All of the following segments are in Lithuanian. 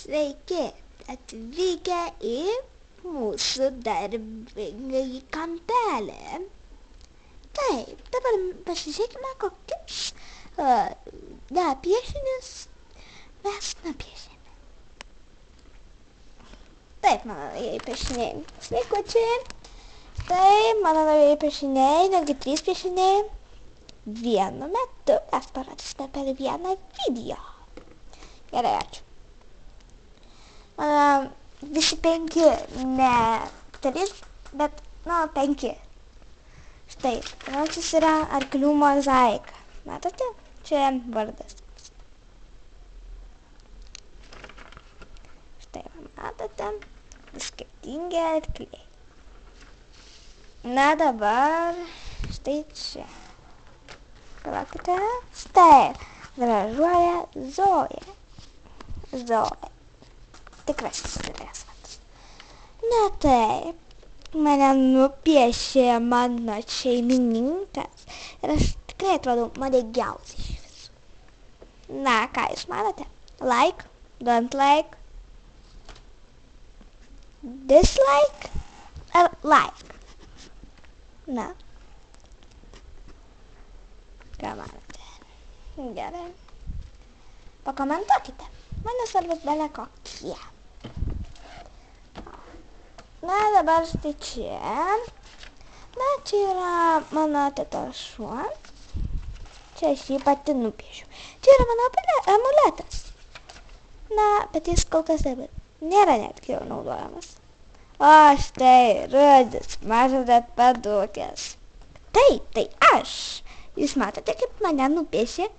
Sveiki atvykę į mūsų darbingąjį kampelį. Taip, dabar pasižiūrėkime, kokius piešinius mes nupiešėme. Taip, mano naujieji piešiniai. Sveikučiai. Taip, mano naujieji piešiniai, netgi 3 piešiniai. Vienu metu mes parodysime per vieną video. Gerai, ačiū. Visi 5, ne 3, bet, 5. Štai, pirmasis yra arklių mozaika. Matote? Čia vardas. Štai, matote? Skirtingi arkliai. Na dabar, štai čia. Palaukite. Štai, gražuoja Zoja. Zoja. Tikrasis vyresnis. Na taip, mane nupiešė mano šeimininkas ir aš tikrai atrodau madingiausiai iš visų. Na, ką jūs manote? Like? Don't like? Dislike? Ar like? Na? Ką manote? Gerai. Pakomentuokite. Mane svarbus bele kokie. Na, dabar štai čia. Na, čia yra mano tetos šuo. Čia aš jį pati nupiešiu. Čia yra mano amuletas. Na, bet jis kol kas nėra netgi jau naudojamas. O, štai, rudis, mažas bet padūkęs. Taip, tai aš. Jūs matote, kaip mane nupiešė?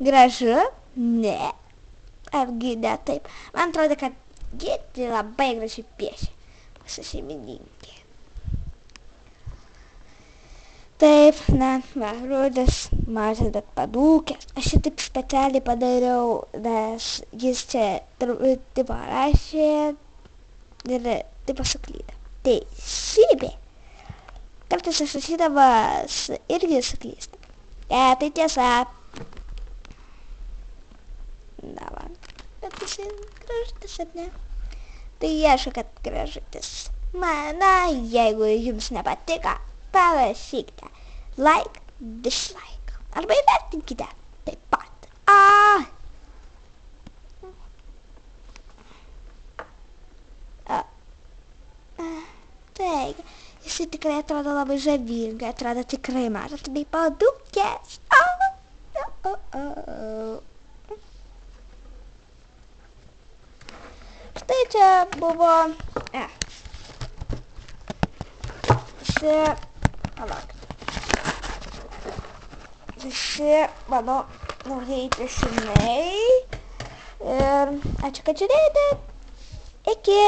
Gražu? Ne. Argi ne taip. Man atrodo, kad Gėti labai gražiai piešė. Mūsų šeimininkė. Taip, na, va, rudas, mažas, bet padūkęs. Aš šį taip specialiai padariau, nes jis čia tipo rašė ir tipo suklydo. Teisybė. Kartais aš rašydamas irgi suklystu. Tai tiesa. Na, va. Bet jis gražutis, ar ne? Tai aišku, kad gražutis. Na, jeigu jums nepatiko, parašykite like, dislike. Arba įvertinkite taip pat. Taigi, jis tikrai atrodo labai žavingai, atrodo tikrai mažas bei padūkęs. Štai čia buvo visi mano naujieji piešiniai ir ačiū, kad žiūrėjote. Iki!